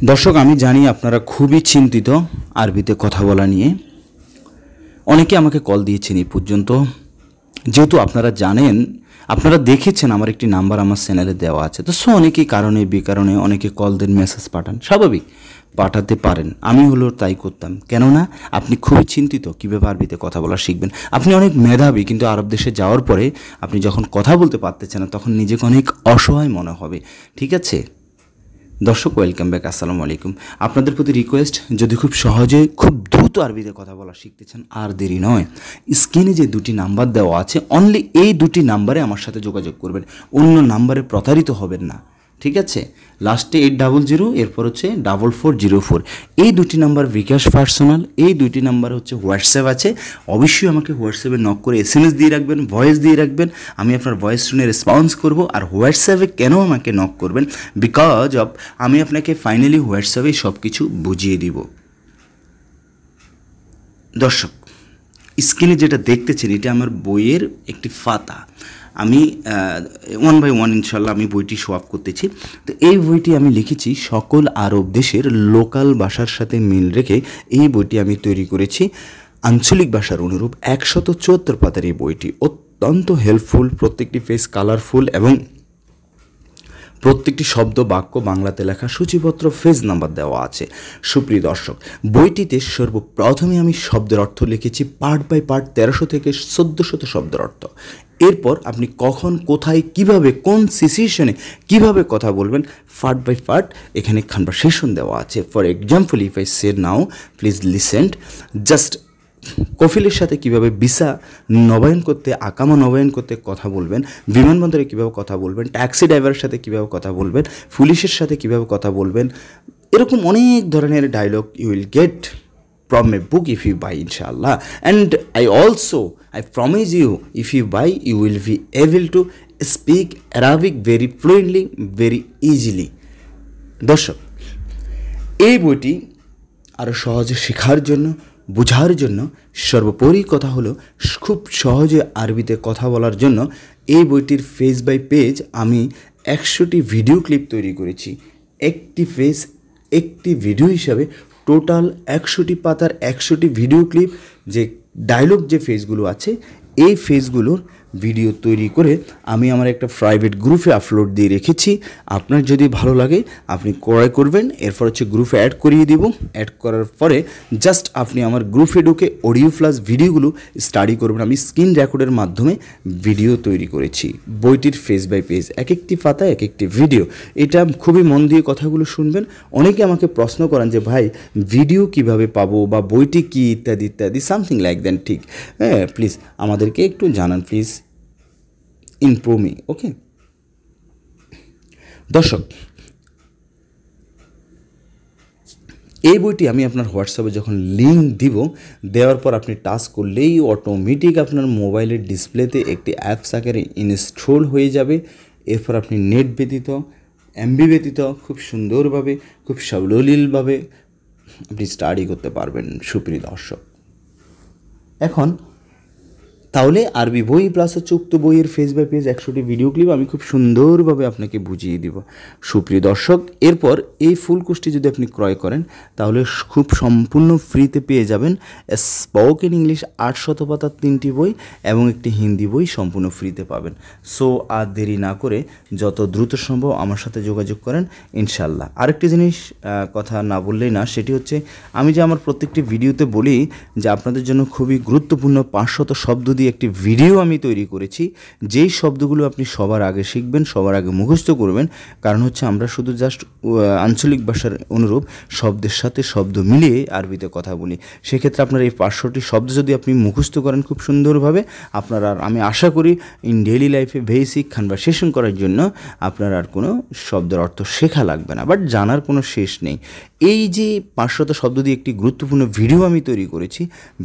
দর্শক, আমি জানি আপনারা খুবই চিন্তিত আরবিতে কথা বলা নিয়ে। অনেকে আমাকে কল দিয়েছেন এই পর্যন্ত। যেহেতু আপনারা জানেন, আপনারা দেখেছেন আমার একটি নাম্বার আমার চ্যানেলে দেওয়া আছে, তো অনেকেই কারণে বিকারণে অনেকে কল দেন, মেসেজ পাঠান, স্বাভাবিক, পাঠাতে পারেন। আমি তাই করতাম, কেননা আপনি খুবই চিন্তিত কীভাবে আরবিতে কথা বলা শিখবেন। আপনি অনেক মেধাবী, কিন্তু আরব দেশে যাওয়ার পরে আপনি যখন কথা বলতে পারতেছেন না, তখন নিজেকে অনেক অসহায় মনে হবে। ঠিক আছে দর্শক, ওয়েলকাম ব্যাক, আসসালামু আলাইকুম। আপনাদের প্রতি রিকোয়েস্ট, যদি খুব সহজে খুব দ্রুত আরবিতে কথা বলা শিখতে চান, আর দেরি নয়, স্ক্রিনে যে দুটি নাম্বার দেওয়া আছে, অনলি এই দুটি নাম্বারে আমার সাথে যোগাযোগ করবেন, অন্য নাম্বারে প্রতারিত হবেন না। ঠিক আছে, লাস্টে 800, এরপর হচ্ছে 4404, এই দুটি নাম্বার বিকাশ পার্সোনাল, এই দুটি নাম্বার হচ্ছে হোয়াটসঅ্যাপ আছে। অবশ্যই আমাকে হোয়াটসঅ্যাপে নক করে SMS দিয়ে রাখবেন, ভয়েস দিয়ে রাখবেন, আমি আপনার ভয়েস শুনে রেসপন্স করব। আর হোয়াটসঅ্যাপে কেন আমাকে নক করবেন, বিকজ অফ আমি আপনাকে ফাইনালি হোয়াটসঅ্যাপে সব কিছু বুঝিয়ে দিব। দর্শক, স্ক্রিনে যেটা দেখতেছেন, এটা আমার বইয়ের একটি ফাতা। আমি 1 by 1 ইনশাল্লাহ আমি বইটি শো আপ করতেছি। তো এই বইটি আমি লিখেছি সকল আরব দেশের লোকাল ভাষার সাথে মিল রেখে। এই বইটি আমি তৈরি করেছি আঞ্চলিক ভাষার অনুরূপ। 174 পাতার এই বইটি অত্যন্ত হেল্পফুল, প্রত্যেকটি পেজ কালারফুল এবং প্রত্যেকটি শব্দ বাক্য বাংলাতে লেখা, সূচিপত্র, পেজ নাম্বার দেওয়া আছে। সুপ্রিয় দর্শক, বইটিতে সর্বপ্রথমে আমি শব্দের অর্থ লিখেছি পার্ট বাই পার্ট, 1300 থেকে 1400 শব্দের অর্থ। এরপর আপনি কখন, কোথায়, কিভাবে, কোন সিচুয়েশনে কিভাবে কথা বলবেন, পার্ট বাই পার্ট এখানে কনভারসেশন দেওয়া আছে। For example, if I say now, please listen, just কফিলের সাথে কিভাবে ভিসা নবায়ন করতে, আকামা নবায়ন করতে কথা বলবেন, বিমানবন্দরে কীভাবে কথা বলবেন, ট্যাক্সি ড্রাইভারের সাথে কীভাবে কথা বলবেন, পুলিশের সাথে কীভাবে কথা বলবেন, এরকম অনেক ধরনের dialogue you will get from a book if you buy, inshallah. And I promise you, if you buy, you will be able to speak Arabic very fluently, very easily. দর্শক, এই বইটি আরও সহজে শেখার জন্য, বোঝার জন্য, সর্বোপরি কথা হলো খুব সহজে আরবিতে কথা বলার জন্য এই বইটির পেজ বাই পেজ আমি 100টি ভিডিও ক্লিপ তৈরি করেছি। একটি পেজ একটি ভিডিও হিসাবে টোটাল 100টি পাতার 100টি ভিডিও ক্লিপ, যে ডায়লগ যে ফেজগুলো আছে, এই ফেজগুলোর ভিডিও তৈরি করে আমি আমার একটা প্রাইভেট গ্রুপে আপলোড দিয়ে রেখেছি। আপনার যদি ভালো লাগে আপনি ক্রয় করবেন, এরপর হচ্ছে গ্রুপে অ্যাড করিয়ে দেব। অ্যাড করার পরে জাস্ট আপনি আমার গ্রুপে ঢুকে অডিও প্লাস ভিডিওগুলো স্টাডি করবেন। আমি স্ক্রিন রেকর্ডের মাধ্যমে ভিডিও তৈরি করেছি। বইটির পেজ বাই পেজ, এক একটি পাতা এক একটি ভিডিও। এটা খুবই মন দিয়ে কথাগুলো শুনবেন। অনেকে আমাকে প্রশ্ন করেন যে ভাই, ভিডিও কিভাবে পাবো বা বইটি কী, ইত্যাদি ইত্যাদি, সামথিং লাইক দ্যাট। ঠিক, হ্যাঁ, প্লিজ আমাদেরকে একটু জানান, প্লিজ ইনফর্ম মি, ওকে। দর্শক, এই বইটি আমি আপনার হোয়াটসঅ্যাপে যখন লিঙ্ক দিব, দেওয়ার পর আপনি টাচ করলেই অটোমেটিক আপনার মোবাইলের ডিসপ্লেতে একটি অ্যাপস আকারে ইনস্টল হয়ে যাবে। এরপর আপনি নেট ব্যতীত, এমবি ব্যতীত খুব সুন্দরভাবে, খুব সাবলীলভাবে আপনি স্টাডি করতে পারবেন। সুপ্রিয় দর্শক, এখন তাহলে আরবি বই প্লাস হচ্ছে উক্ত বইয়ের পেজ বাই পেজ 100টি ভিডিও ক্লিপ আমি খুব সুন্দরভাবে আপনাকে বুঝিয়ে দিব। সুপ্রিয় দর্শক, এরপর এই ফুল কোর্সটি যদি আপনি ক্রয় করেন, তাহলে খুব সম্পূর্ণ ফ্রিতে পেয়ে যাবেন স্পোকেন ইংলিশ 800 পাতার 3টি বই এবং একটি হিন্দি বই সম্পূর্ণ ফ্রিতে পাবেন। সো আর দেরি না করে যত দ্রুত সম্ভব আমার সাথে যোগাযোগ করেন, ইনশাল্লাহ। আরেকটি জিনিস কথা না বললেই না, সেটি হচ্ছে আমি যে আমার প্রত্যেকটি ভিডিওতে বলি যে আপনাদের জন্য খুবই গুরুত্বপূর্ণ 500 শব্দ দিয়ে একটি ভিডিও আমি তৈরি করেছি, যেই শব্দগুলো আপনি সবার আগে শিখবেন, সবার আগে মুখস্থ করবেন। কারণ হচ্ছে আমরা শুধু জাস্ট আঞ্চলিক ভাষার অনুরূপ শব্দের সাথে শব্দ মিলিয়ে আরবিতে কথা বলি। সেক্ষেত্রে আপনার এই 500টি শব্দ যদি আপনি মুখস্থ করেন খুব সুন্দরভাবে, আপনার আর, আমি আশা করি, ইন ডেইলি লাইফে বেসিক কনভারসেশন করার জন্য আপনার আর কোনো শব্দের অর্থ শেখা লাগবে না, বাট জানার কোনো শেষ নেই। এই যে 500 শব্দ দিয়ে একটি গুরুত্বপূর্ণ ভিডিও আমি তৈরি করেছি,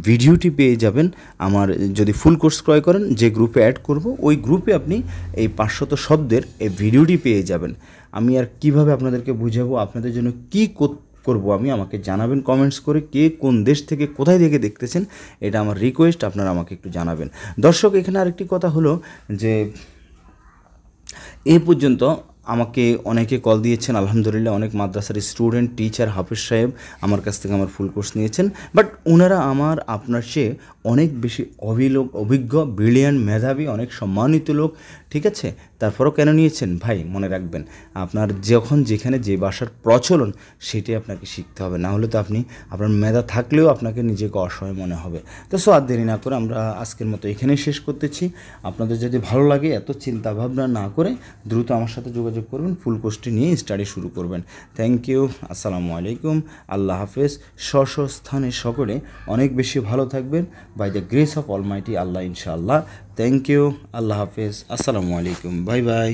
ভিডিওটি পেয়ে যাবেন আমার, যদি ফুল কোর্স ক্রয় করেন, যে গ্রুপে অ্যাড করব ওই গ্রুপে আপনি এই 500 শব্দের এই ভিডিওটি পেয়ে যাবেন। আমি আর কিভাবে আপনাদেরকে বুঝাবো, আপনাদের জন্য কী করব আমি, আমাকে জানাবেন কমেন্টস করে, কে কোন দেশ থেকে কোথায় থেকে দেখতেছেন, এটা আমার রিকোয়েস্ট, আপনারা আমাকে একটু জানাবেন। দর্শক, এখানে আরেকটি কথা হলো যে এই পর্যন্ত আমাকে অনেকে কল দিয়েছেন, আলহামদুলিল্লাহ অনেক মাদ্রাসার স্টুডেন্ট, টিচার, হাফিজ সাহেব আমার কাছ থেকে আমার ফুল কোর্স নিয়েছেন। বাট ওনারা আপনার চেয়ে অনেক বেশি অভিজ্ঞ, ব্রিলিয়ান্ট, মেধাবী, অনেক সম্মানিত লোক, ঠিক আছে? তারপরেও কেন নিয়েছেন ভাই? মনে রাখবেন, আপনার যখন যেখানে যে ভাষার প্রচলন সেটাই আপনাকে শিখতে হবে, না হলে তো আপনার মেধা থাকলেও আপনাকে নিজেকে অসহায় মনে হবে। তো সো আর দেরি না করে আমরা আজকের মতো এখানেই শেষ করতেছি। আপনাদের যদি ভালো লাগে, এত চিন্তা ভাবনা না করে দ্রুত আমার সাথে যোগাযোগ করবেন, ফুল কোর্সটি নিয়ে স্টাডি শুরু করবেন। থ্যাংক ইউ, আসসালামু আলাইকুম, আল্লাহ হাফেজ। স্ব স্থানে সকলে অনেক বেশি ভালো থাকবেন, by the grace of almighty Allah, ইনশাআল্লাহ। থ্যাংক ইউ, আল্লাহ হাফেজ, আসসালামু আলাইকুম, বাই বাই।